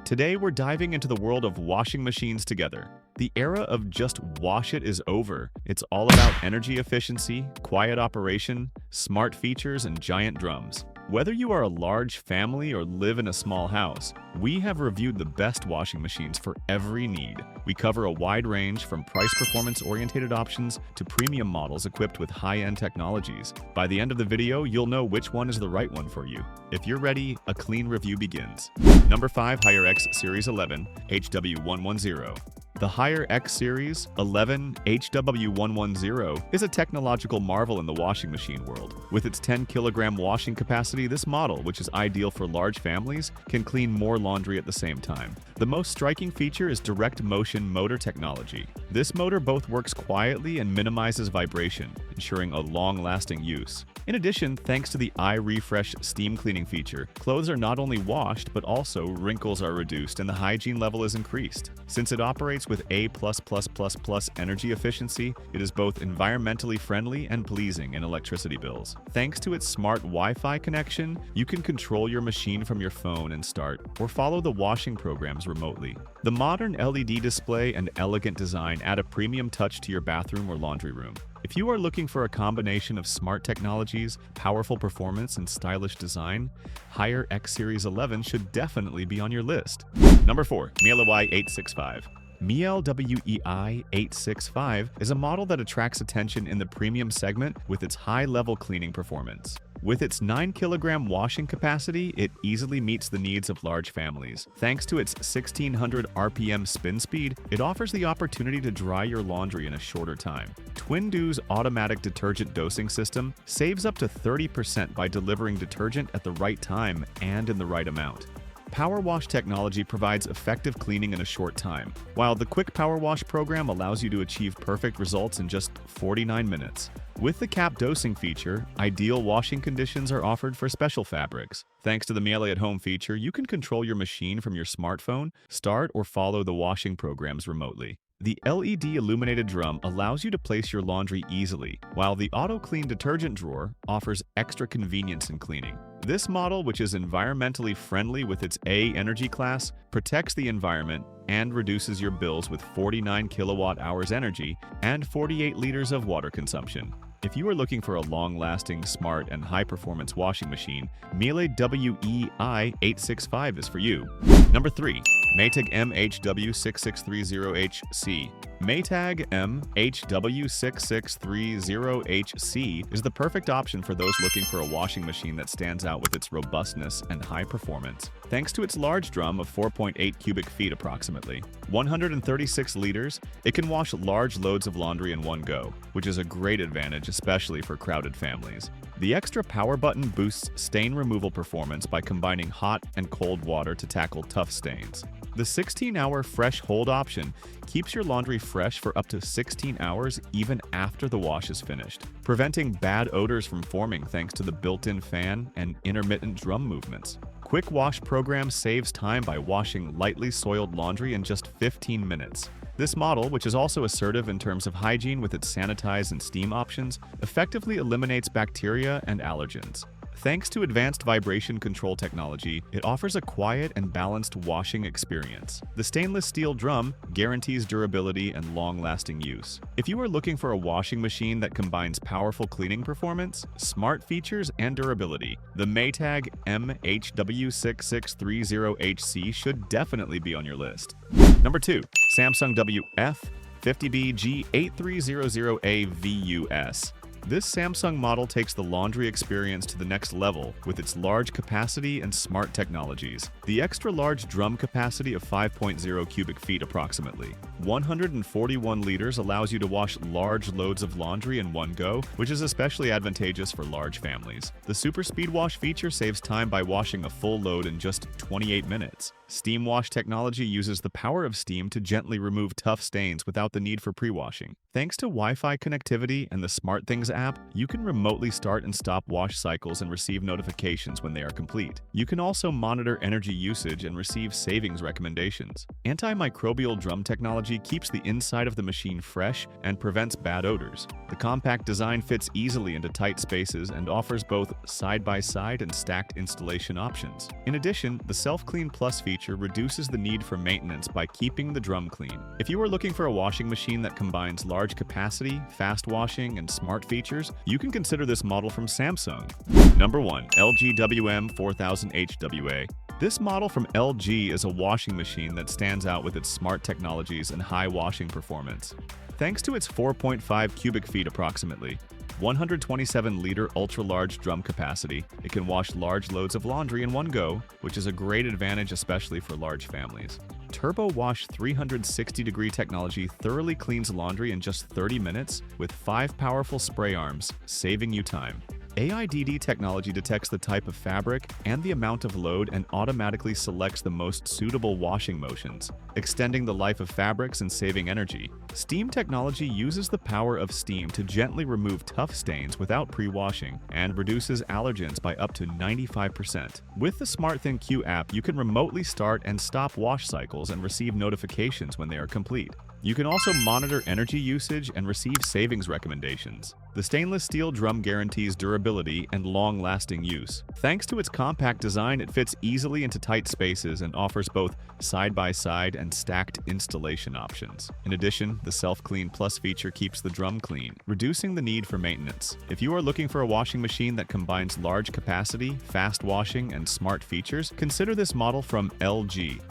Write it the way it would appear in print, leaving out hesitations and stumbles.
Today we're diving into the world of washing machines together. The era of just wash it is over. It's all about energy efficiency, quiet operation, smart features, and giant drums. Whether you are a large family or live in a small house, we have reviewed the best washing machines for every need. We cover a wide range from price-performance-oriented options to premium models equipped with high-end technologies. By the end of the video, you'll know which one is the right one for you. If you're ready, a clean review begins. Number 5. Haier X Series 11 HW110. The Haier X Series 11 HW110 is a technological marvel in the washing machine world. With its 10-kilogram washing capacity, this model, which is ideal for large families, can clean more laundry at the same time. The most striking feature is direct motion motor technology. This motor both works quietly and minimizes vibration, ensuring a long-lasting use. In addition, thanks to the Eye Refresh steam cleaning feature, clothes are not only washed, but also wrinkles are reduced and the hygiene level is increased. Since it operates with A++++ energy efficiency, it is both environmentally friendly and pleasing in electricity bills. Thanks to its smart Wi-Fi connection, you can control your machine from your phone and start or follow the washing programs remotely. The modern LED display and elegant design add a premium touch to your bathroom or laundry room. If you are looking for a combination of smart technologies, powerful performance, and stylish design, Haier X Series 11 should definitely be on your list. Number 4. Miele Y865. Miele WEI865 is a model that attracts attention in the premium segment with its high-level cleaning performance. With its 9-kilogram washing capacity, it easily meets the needs of large families. Thanks to its 1600 RPM spin speed, it offers the opportunity to dry your laundry in a shorter time. Twin-Do's automatic detergent dosing system saves up to 30% by delivering detergent at the right time and in the right amount. Power Wash technology provides effective cleaning in a short time, while the Quick Power Wash program allows you to achieve perfect results in just 49 minutes. With the cap dosing feature, ideal washing conditions are offered for special fabrics. Thanks to the Miele at Home feature, you can control your machine from your smartphone, start or follow the washing programs remotely. The LED illuminated drum allows you to place your laundry easily, while the Auto Clean detergent drawer offers extra convenience in cleaning. This model, which is environmentally friendly with its A energy class, protects the environment and reduces your bills with 49 kilowatt-hours energy and 48 liters of water consumption. If you are looking for a long-lasting, smart, and high-performance washing machine, Miele WEI865 is for you. Number 3. Maytag MHW6630HC. Maytag MHW6630HC is the perfect option for those looking for a washing machine that stands out with its robustness and high performance. Thanks to its large drum of 4.8 cubic feet approximately, 136 liters, it can wash large loads of laundry in one go, which is a great advantage especially for crowded families. The extra power button boosts stain removal performance by combining hot and cold water to tackle tough stains. The 16-hour fresh hold option keeps your laundry fresh for up to 16 hours even after the wash is finished, preventing bad odors from forming thanks to the built-in fan and intermittent drum movements. Quick Wash program saves time by washing lightly soiled laundry in just 15 minutes. This model, which is also assertive in terms of hygiene with its sanitize and steam options, effectively eliminates bacteria and allergens. Thanks to advanced vibration control technology, it offers a quiet and balanced washing experience. The stainless steel drum guarantees durability and long-lasting use. If you are looking for a washing machine that combines powerful cleaning performance, smart features, and durability, the Maytag MHW6630HC should definitely be on your list. Number 2. Samsung WF50BG8300AVUS. This Samsung model takes the laundry experience to the next level with its large capacity and smart technologies. The extra large drum capacity of 5.0 cubic feet approximately, 141 liters allows you to wash large loads of laundry in one go, which is especially advantageous for large families. The Super Speed Wash feature saves time by washing a full load in just 28 minutes. Steam Wash technology uses the power of steam to gently remove tough stains without the need for pre-washing. Thanks to Wi-Fi connectivity and the SmartThings app, you can remotely start and stop wash cycles and receive notifications when they are complete. You can also monitor energy usage and receive savings recommendations. Antimicrobial drum technology technology keeps the inside of the machine fresh and prevents bad odors. The compact design fits easily into tight spaces and offers both side-by-side and stacked installation options. In addition, the Self-Clean Plus feature reduces the need for maintenance by keeping the drum clean. If you are looking for a washing machine that combines large capacity, fast washing, and smart features, you can consider this model from Samsung. Number 1. LG WM4000HWA. This model from LG is a washing machine that stands out with its smart technologies and high washing performance. Thanks to its 4.5 cubic feet approximately, 127-liter ultra-large drum capacity, it can wash large loads of laundry in one go, which is a great advantage especially for large families. Turbo Wash 360-degree technology thoroughly cleans laundry in just 30 minutes with 5 powerful spray arms, saving you time. AIDD technology detects the type of fabric and the amount of load and automatically selects the most suitable washing motions, extending the life of fabrics and saving energy. Steam technology uses the power of steam to gently remove tough stains without pre-washing and reduces allergens by up to 95%. With the SmartThinQ app, you can remotely start and stop wash cycles and receive notifications when they are complete. You can also monitor energy usage and receive savings recommendations. The stainless steel drum guarantees durability and long-lasting use. Thanks to its compact design, it fits easily into tight spaces and offers both side-by-side and stacked installation options. In addition, the Self-Clean Plus feature keeps the drum clean, reducing the need for maintenance. If you are looking for a washing machine that combines large capacity, fast washing, and smart features, consider this model from LG.